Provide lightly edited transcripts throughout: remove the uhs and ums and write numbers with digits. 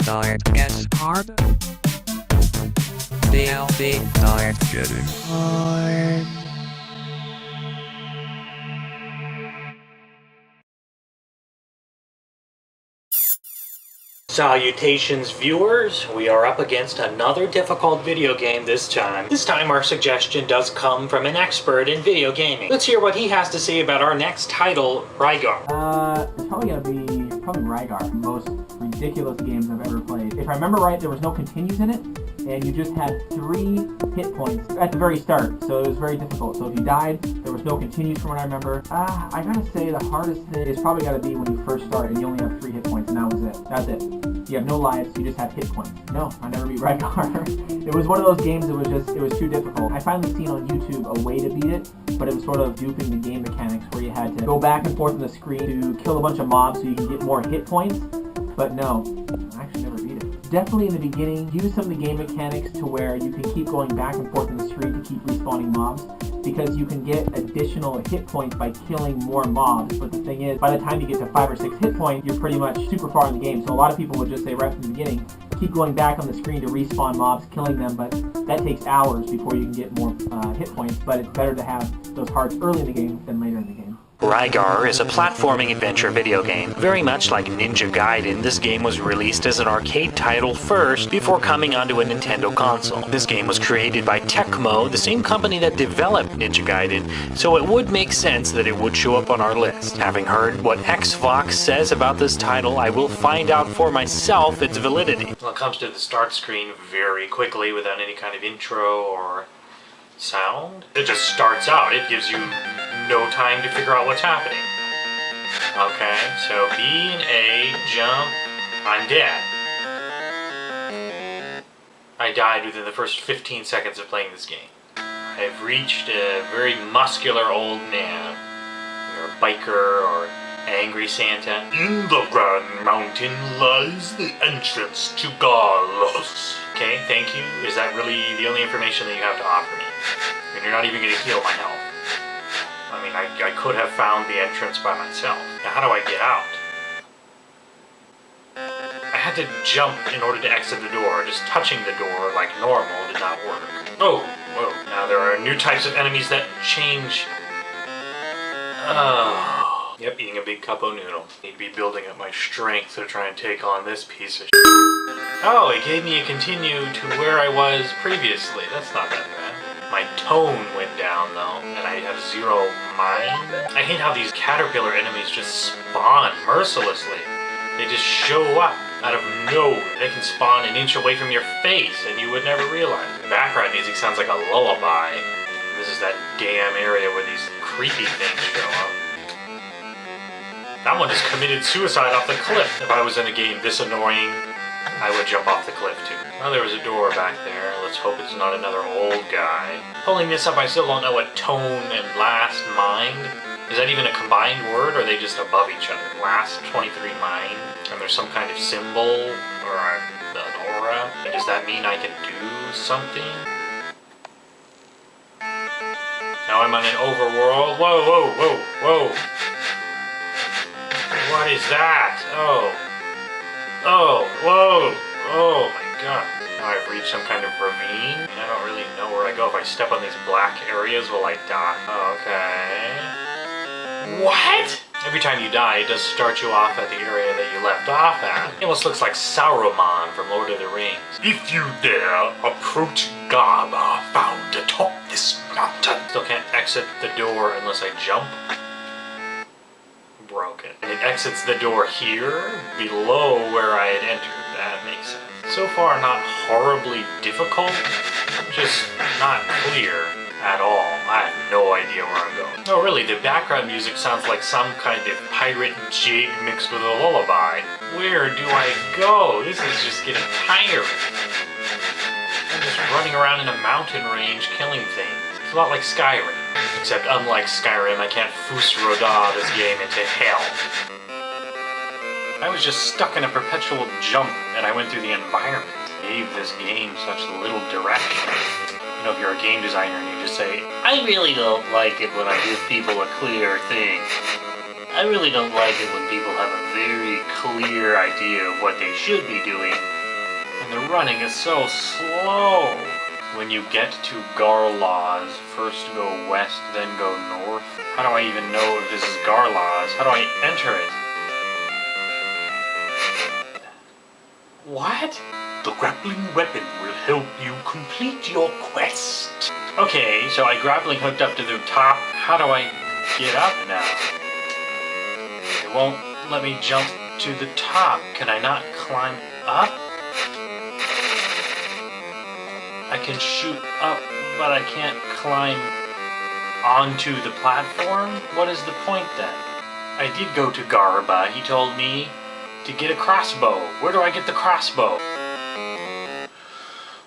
start gets hard. DLC start getting hard. Salutations viewers, we are up against another difficult video game this time. This time our suggestion does come from an expert in video gaming. Let's hear what he has to say about our next title, Rygar. It's probably gonna be Rygar, the most ridiculous games I've ever played. If I remember right, there was no continues in it, and you just had 3 hit points at the very start, so it was very difficult. So if you died, there was no continues from what I remember. I gotta say the hardest thing is probably gotta be when you first start and you only have 3 hit points, and that was it. That's it. You have no lives, you just have hit points. No, I never beat Rygar. It was one of those games that it was too difficult. I finally seen on YouTube a way to beat it, but it was sort of duping the game mechanics where you had to go back and forth on the screen to kill a bunch of mobs so you can get more hit points. But no, I actually never beat it. Definitely in the beginning, use some of the game mechanics to where you can keep going back and forth on the screen to keep respawning mobs, because you can get additional hit points by killing more mobs. But the thing is, by the time you get to 5 or 6 hit points, you're pretty much super far in the game. So a lot of people would just say right from the beginning, keep going back on the screen to respawn mobs, killing them, but that takes hours before you can get more hit points. But it's better to have those hearts early in the game than later in the game. Rygar is a platforming adventure video game. Very much like Ninja Gaiden, this game was released as an arcade title first before coming onto a Nintendo console. This game was created by Tecmo, the same company that developed Ninja Gaiden, so it would make sense that it would show up on our list. Having heard what XFOX says about this title, I will find out for myself its validity. Well, it comes to the start screen very quickly without any kind of intro or sound. It just starts out. It gives you no time to figure out what's happening. Okay, so B and A, jump, I'm dead. I died within the first 15 seconds of playing this game. I've reached a very muscular old man, or a biker, or angry Santa. In the Grand Mountain lies the entrance to Galos. Okay, thank you. Is that really the only information that you have to offer me? And you're not even going to heal my health. I mean, I could have found the entrance by myself. Now, how do I get out? I had to jump in order to exit the door. Just touching the door like normal did not work. Oh, whoa. Now, there are new types of enemies that change. Oh. Yep, eating a big cup of noodle. Need to be building up my strength to try and take on this piece of shit. Oh, it gave me a continue to where I was previously. That's not that bad. My tone went down though, and I have 0 mind. I hate how these caterpillar enemies just spawn mercilessly. They just show up out of nowhere. They can spawn an inch away from your face and you would never realize. The background music sounds like a lullaby. This is that damn area where these creepy things show up. That one just committed suicide off the cliff. If I was in a game this annoying, I would jump off the cliff too. Oh, there was a door back there. Let's hope it's not another old guy. Pulling this up, I still don't know what tone and last mind. Is that even a combined word, or are they just above each other? Last 23 mind? And there's some kind of symbol, or an aura? And does that mean I can do something? Now I'm on an overworld. Whoa, whoa, whoa, whoa. What is that? Oh. Oh, whoa. Oh my god. Now I've reached some kind of ravine. I mean, I don't really know where I go. If I step on these black areas, will I die? Okay. What? Every time you die, it does start you off at the area that you left off at. It almost looks like Saruman from Lord of the Rings. If you dare approach Gaba found atop this mountain. Still can't exit the door unless I jump. Broken. And it exits the door here, below where I had entered. That makes sense. So far, not horribly difficult, just not clear at all. I have no idea where I'm going. Oh really, the background music sounds like some kind of pirate jig mixed with a lullaby. Where do I go? This is just getting tiring. I'm just running around in a mountain range killing things. It's a lot like Skyrim. Except unlike Skyrim, I can't Fus Roda this game into hell. I was just stuck in a perpetual jump, and I went through the environment. Gave this game such little direction. You know, if you're a game designer and you just say, I really don't like it when I give people a clear thing. I really don't like it when people have a very clear idea of what they should be doing, The running is so slow. When you get to Garlaws, first go west, then go north. How do I even know if this is Garlaws? How do I enter it? What? The grappling weapon will help you complete your quest. Okay, so I grappling hooked up to the top. How do I get up now? It won't let me jump to the top. Can I not climb up? I can shoot up, but I can't climb onto the platform? What is the point then? I did go to Garba. He told me to get a crossbow. Where do I get the crossbow?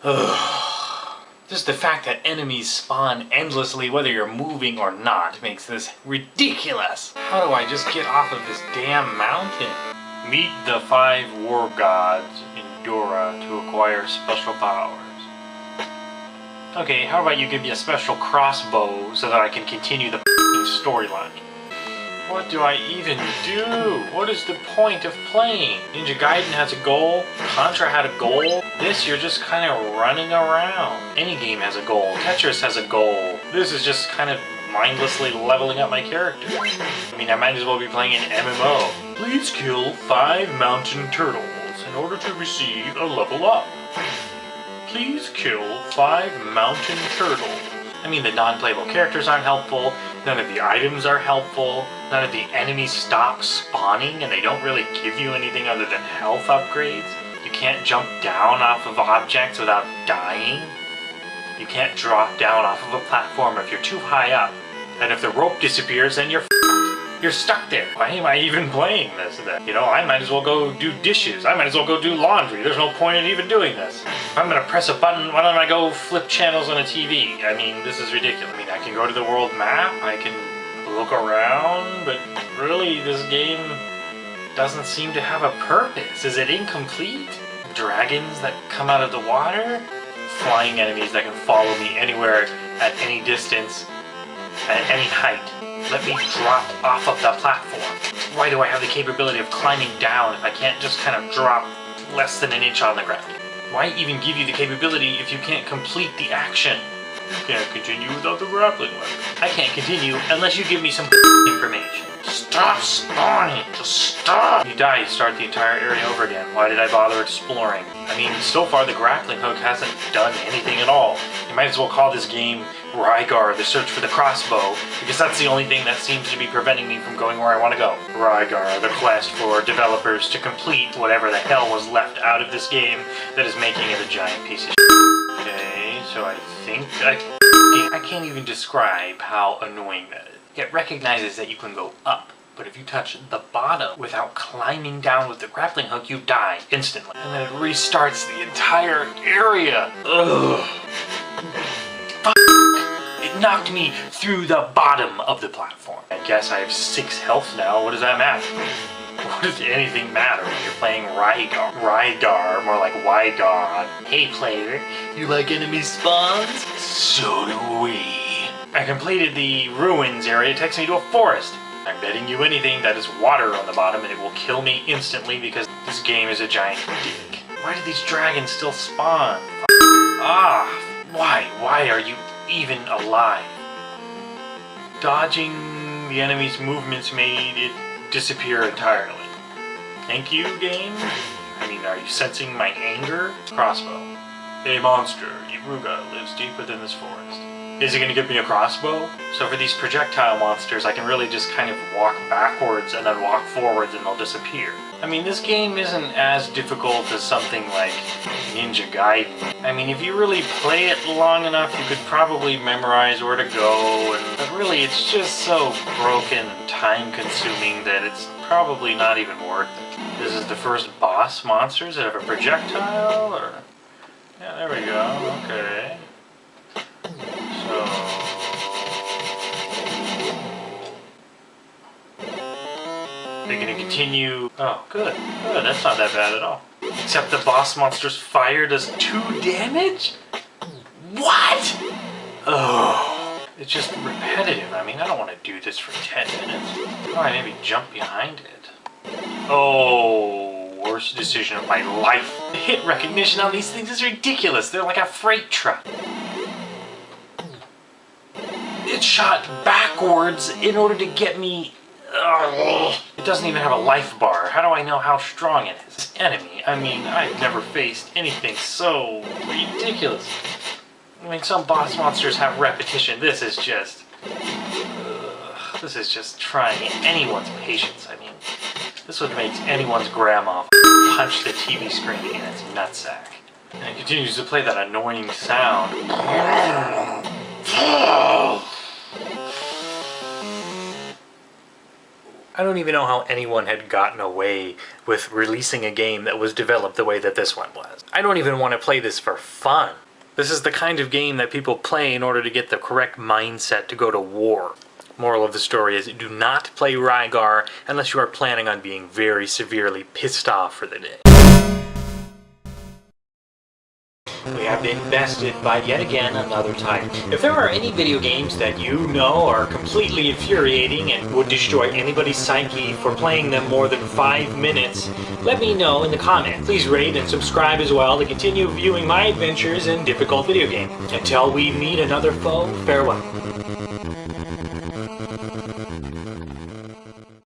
Ugh. Just the fact that enemies spawn endlessly whether you're moving or not makes this ridiculous. How do I just get off of this damn mountain? Meet the 5 war gods in Dora to acquire special powers. Okay, how about you give me a special crossbow so that I can continue the storyline? What do I even do? What is the point of playing? Ninja Gaiden has a goal. Contra had a goal. This, you're just kind of running around. Any game has a goal. Tetris has a goal. This is just kind of mindlessly leveling up my character. I mean, I might as well be playing an MMO. Please kill 5 mountain turtles in order to receive a level up. Please kill 5 mountain turtles. I mean, the non-playable characters aren't helpful, none of the items are helpful, none of the enemies stop spawning, and they don't really give you anything other than health upgrades. You can't jump down off of objects without dying. You can't drop down off of a platform if you're too high up. And if the rope disappears, then you're stuck there. Why am I even playing this then? You know, I might as well go do dishes. I might as well go do laundry. There's no point in even doing this. If I'm gonna press a button, why don't I go flip channels on a TV? I mean, this is ridiculous. I mean, I can go to the world map, I can look around, but really this game doesn't seem to have a purpose. Is it incomplete? Dragons that come out of the water? Flying enemies that can follow me anywhere at any distance, at any height. Let me drop off of the platform. Why do I have the capability of climbing down if I can't just kind of drop less than an inch on the ground? Why even give you the capability if you can't complete the action? You can't continue without the grappling weapon. I can't continue unless you give me some information. Stop spawning! Just stop! You die, you start the entire area over again. Why did I bother exploring? I mean, so far the grappling hook hasn't done anything at all. You might as well call this game Rygar, the search for the crossbow, because that's the only thing that seems to be preventing me from going where I want to go. Rygar, the quest for developers to complete whatever the hell was left out of this game that is making it a giant piece of shit. Okay, so I think I can't even describe how annoying that is. It recognizes that you can go up, but if you touch the bottom without climbing down with the grappling hook, you die instantly. And then it restarts the entire area. Ugh. It knocked me through the bottom of the platform. I guess I have 6 health now. What does that matter? What does anything matter when you're playing Rygar? Rygar, more like Wygar. Hey player, you like enemy spawns? So do we. I completed the ruins area. It takes me to a forest. I'm betting you anything that is water on the bottom and it will kill me instantly because this game is a giant dick. Why do these dragons still spawn? Ah, why? Why are you even alive? Dodging the enemy's movements made it disappear entirely. Thank you, game? I mean, are you sensing my anger? Crossbow. A monster, Iruga, lives deep within this forest. Is it going to give me a crossbow? So for these projectile monsters, I can really just kind of walk backwards and then walk forwards and they'll disappear. I mean, this game isn't as difficult as something like Ninja Gaiden. I mean, if you really play it long enough, you could probably memorize where to go, but really it's just so broken and time-consuming that it's probably not even worth it. This is the first boss monsters that have a projectile, or... Yeah, there we go, okay. So... They're gonna continue... Oh, good. Good, that's not that bad at all. Except the boss monster's fire does 2 damage? What? Oh, it's just repetitive. I mean, I don't want to do this for 10 minutes. Oh, I maybe jump behind it. Oh, worst decision of my life. The hit recognition on these things is ridiculous. They're like a freight truck. It's shot backwards in order to get me... It doesn't even have a life bar. How do I know how strong it is? Enemy. I mean, I've never faced anything so ridiculous. I mean, some boss monsters have repetition. This is just trying anyone's patience. I mean, this would make anyone's grandma punch the TV screen in its nutsack. And it continues to play that annoying sound. I don't even know how anyone had gotten away with releasing a game that was developed the way that this one was. I don't even want to play this for fun. This is the kind of game that people play in order to get the correct mindset to go to war. Moral of the story is, do not play Rygar unless you are planning on being very severely pissed off for the day. We have been bested by yet again another title. If there are any video games that you know are completely infuriating and would destroy anybody's psyche for playing them more than 5 minutes, let me know in the comments. Please rate and subscribe as well to continue viewing my adventures in difficult video games. Until we meet another foe, farewell.